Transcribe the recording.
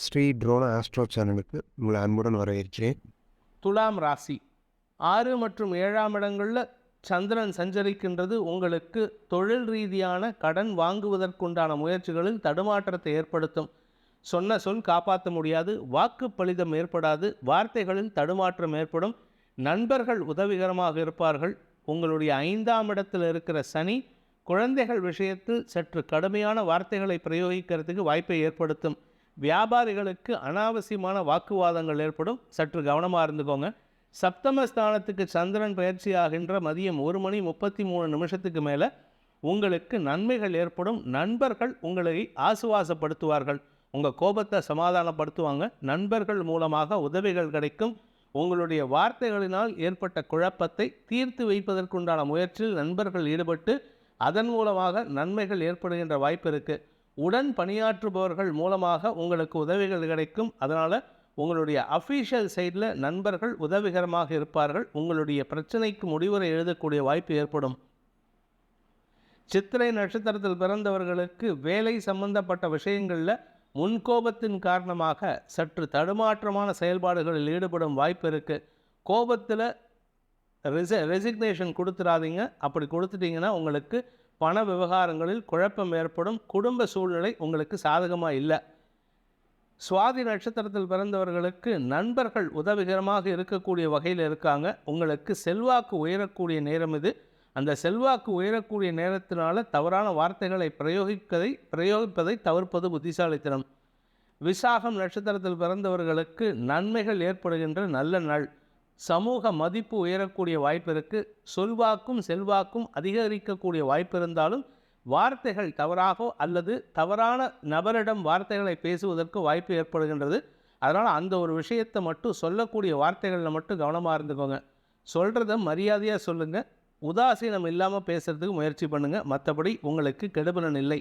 Sri ட்ரோனா astro சேனலுக்கு உங்களை அன்புடன் வரவேற்கிறேன். துலாம் ராசி 6 மற்றும் 7ஆம் இடங்களில் சந்திரன் சஞ்சரிக்கின்றது. உங்களுக்கு தொழில் ரீதியான கடன் வாங்குவதற்குண்டான முயற்சிகளில் தடுமாற்றத்தை ஏற்படுத்தும். சொன்ன சொல் காப்பாற்ற முடியாது, வாக்கு பலிதம் ஏற்படாது, வார்த்தைகளில் தடுமாற்றம் ஏற்படும். நண்பர்கள் உதவிகரமாக இருப்பார்கள். உங்களுடைய 5ஆம் இடத்தில் இருக்கிற சனி குழந்தைகள் விஷயத்தில் சற்று கடுமையான வார்த்தைகளை பிரயோகிக்கிறதுக்கு வாய்ப்பை ஏற்படுத்தும். வியாபாரிகளுக்கு அனாவசியமான வாக்குவாதங்கள் ஏற்படும். சற்று கவனமாக இருந்துக்கோங்க. சப்தமஸ்தானத்துக்கு சந்திரன் பயிற்சியாகின்ற மதியம் 1:33 மேலே உங்களுக்கு நன்மைகள் ஏற்படும். நண்பர்கள் உங்களை ஆசுவாசப்படுத்துவார்கள். உங்கள் கோபத்தை சமாதானப்படுத்துவாங்க. நண்பர்கள் மூலமாக உதவிகள் கிடைக்கும். உங்களுடைய வார்த்தைகளினால் ஏற்பட்ட குழப்பத்தை தீர்த்து வைப்பதற்குண்டான முயற்சியில் நண்பர்கள் ஈடுபட்டு அதன் மூலமாக நன்மைகள் ஏற்படுகின்ற வாய்ப்பு இருக்குது. உடன் பணியாற்றுபவர்கள் மூலமாக உங்களுக்கு உதவிகள் கிடைக்கும். அதனால் உங்களுடைய அஃபீஷியல் சைடில் நண்பர்கள் உதவிகரமாக இருப்பார்கள். உங்களுடைய பிரச்சனைக்கு முடிவுரை எழுதக்கூடிய வாய்ப்பு ஏற்படும். சித்திரை நட்சத்திரத்தில் பிறந்தவர்களுக்கு வேலை சம்பந்தப்பட்ட விஷயங்களில் முன்கோபத்தின் காரணமாக சற்று தடுமாற்றமான செயல்பாடுகளில் ஈடுபடும் வாய்ப்பு இருக்குது. கோபத்தில் ரெசிக்னேஷன் கொடுத்துடாதீங்க. அப்படி கொடுத்துட்டிங்கன்னா உங்களுக்கு பண விவகாரங்களில் குழப்பம் ஏற்படும். குடும்ப சூழ்நிலை உங்களுக்கு சாதகமாக இல்லை. சுவாதி நட்சத்திரத்தில் பிறந்தவர்களுக்கு நண்பர்கள் உதவிகரமாக இருக்கக்கூடிய வகையில் இருக்காங்க. உங்களுக்கு செல்வாக்கு உயரக்கூடிய நேரம் இது. அந்த செல்வாக்கு உயரக்கூடிய நேரத்தினால தவறான வார்த்தைகளை பிரயோகிப்பதை தவிர்ப்பது புத்திசாலித்தனம். விசாகம் நட்சத்திரத்தில் பிறந்தவர்களுக்கு நன்மைகள் ஏற்படுகின்ற நல்ல நாள். சமூக மதிப்பு உயரக்கூடிய வாய்ப்பு இருக்குது. சொல்வாக்கும் செல்வாக்கும் அதிகரிக்கக்கூடிய வாய்ப்பு இருந்தாலும் வார்த்தைகள் தவறாக அல்லது தவறான நபரிடம் வார்த்தைகளை பேசுவதற்கு வாய்ப்பு ஏற்படுகின்றது. அதனால் அந்த ஒரு விஷயத்தை மட்டும் சொல்லக்கூடிய வார்த்தைகளில் மட்டும் கவனமாக இருந்துக்கோங்க. சொல்கிறத மரியாதையாக சொல்லுங்கள். உதாசீனம் இல்லாமல் பேசுகிறதுக்கு முயற்சி பண்ணுங்கள். மற்றபடி உங்களுக்கு கெடுபலன் இல்லை.